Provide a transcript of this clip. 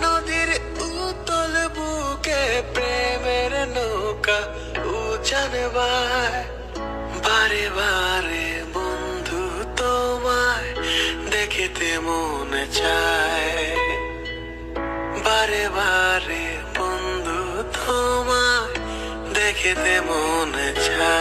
নদীর উতল বুকে প্রেমের নৌকা উজান বায়। বারে বারে বন্ধু তোমায় দেখিতে মনে চায়। বারে বারে বন্ধু তোমায় দেখিতে মনে চায়।